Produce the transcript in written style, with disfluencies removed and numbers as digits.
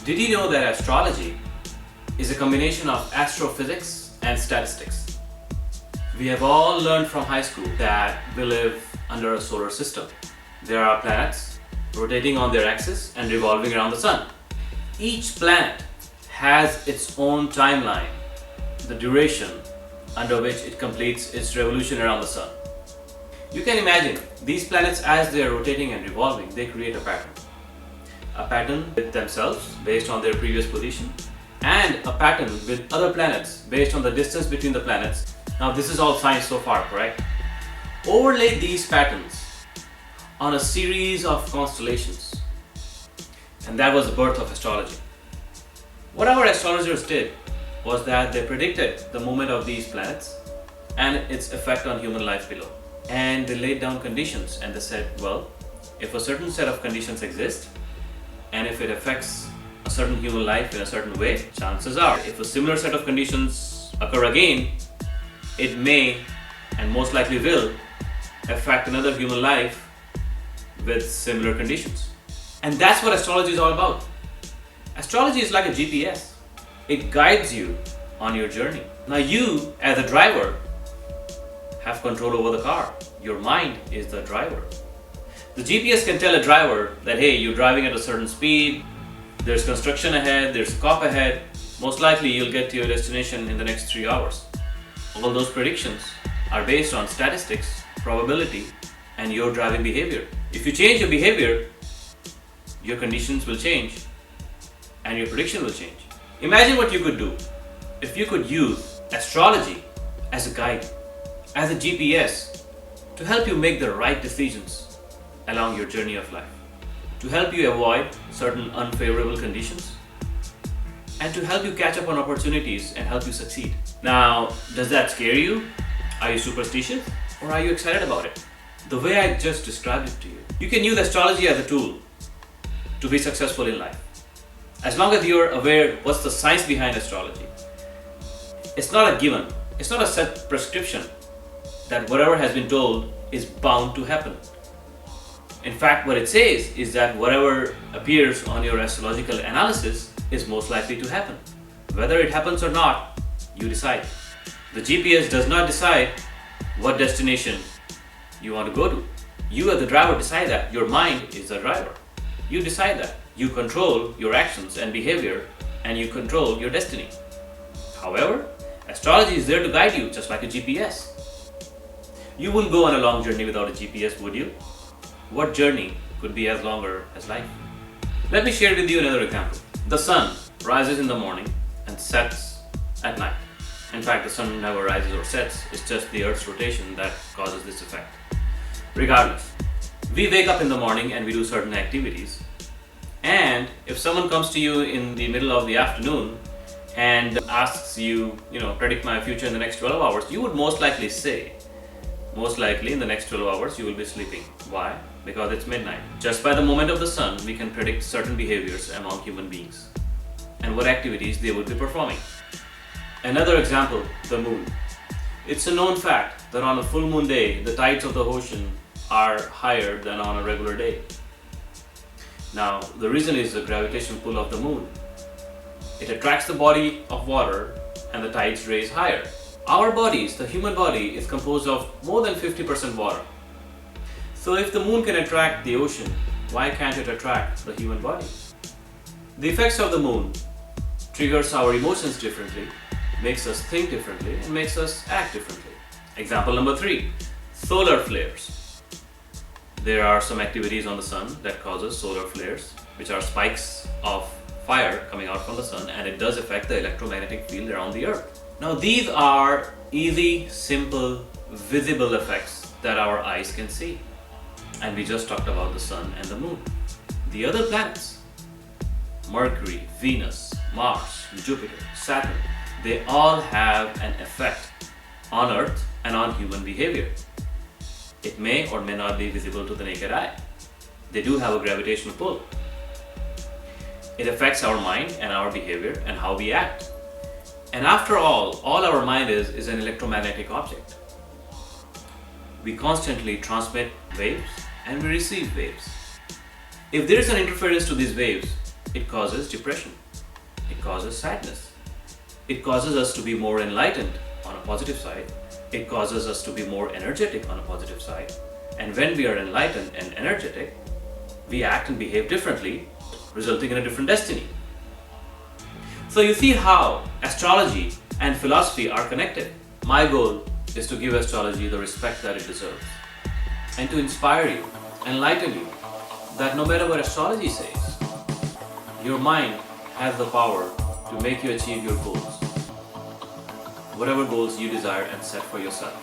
Did you know that astrology is a combination of astrophysics and statistics? We have all learned from high school that we live under a solar system. There are planets rotating on their axis and revolving around the sun. Each planet has its own timeline, the duration under which it completes its revolution around the sun. You can imagine these planets, as they are rotating and revolving, they create a pattern. A pattern with themselves based on their previous position, and a pattern with other planets based on the distance between the planets. Now this is all science so far, correct? Overlay these patterns on a series of constellations, and that was the birth of astrology. What our astrologers did was that they predicted the movement of these planets and its effect on human life below. And they laid down conditions, and they said, well, if a certain set of conditions exist, and if it affects a certain human life in a certain way, chances are, if a similar set of conditions occur again, it may, and most likely will, affect another human life with similar conditions. And that's what astrology is all about. Astrology is like a GPS. It guides you on your journey. Now you, as a driver, have control over the car. Your mind is the driver. The GPS can tell a driver that, hey, you're driving at a certain speed, there's construction ahead, there's a cop ahead, most likely you'll get to your destination in the next 3 hours. All those predictions are based on statistics, probability, and your driving behavior. If you change your behavior, your conditions will change and your prediction will change. Imagine what you could do if you could use astrology as a guide, as a GPS, to help you make the right decisions along your journey of life, to help you avoid certain unfavorable conditions, and to help you catch up on opportunities and help you succeed. Now, does that scare you? Are you superstitious? Or are you excited about it? The way I just described it to you. You can use astrology as a tool to be successful in life. As long as you're aware what's the science behind astrology. It's not a given. It's not a set prescription that whatever has been told is bound to happen. In fact, what it says is that whatever appears on your astrological analysis is most likely to happen. Whether it happens or not, you decide. The GPS does not decide what destination you want to go to. You as the driver decide that. Your mind is the driver. You decide that. You control your actions and behavior, and you control your destiny. However, astrology is there to guide you, just like a GPS. You wouldn't go on a long journey without a GPS, would you? What journey could be as longer as life? Let me share with you another example. The sun rises in the morning and sets at night. In fact, the sun never rises or sets. It's just the Earth's rotation that causes this effect. Regardless, we wake up in the morning and we do certain activities. And if someone comes to you in the middle of the afternoon and asks you, predict my future in the next 12 hours, you would most likely say, most likely in the next 12 hours you will be sleeping. Why? Because it's midnight. Just by the movement of the sun, we can predict certain behaviors among human beings and what activities they would be performing. Another example, the moon. It's a known fact that on a full moon day, the tides of the ocean are higher than on a regular day. Now, the reason is the gravitational pull of the moon. It attracts the body of water and the tides raise higher. Our bodies, the human body, is composed of more than 50% water. So if the moon can attract the ocean, why can't it attract the human body? The effects of the moon triggers our emotions differently, makes us think differently, and makes us act differently. Example number 3, solar flares. There are some activities on the sun that causes solar flares, which are spikes of fire coming out from the sun, and it does affect the electromagnetic field around the earth. Now these are easy, simple, visible effects that our eyes can see. And we just talked about the sun and the moon. The other planets, Mercury, Venus, Mars, Jupiter, Saturn, they all have an effect on Earth and on human behavior. It may or may not be visible to the naked eye. They do have a gravitational pull. It affects our mind and our behavior and how we act. And after all our mind is an electromagnetic object. We constantly transmit waves and we receive waves. If there is an interference to these waves, it causes depression. It causes sadness. It causes us to be more enlightened on a positive side. It causes us to be more energetic on a positive side. And when we are enlightened and energetic, we act and behave differently, resulting in a different destiny. So you see how astrology and philosophy are connected. My goal is to give astrology the respect that it deserves and to inspire you, enlighten you, that no matter what astrology says, your mind has the power to make you achieve your goals, whatever goals you desire and set for yourself.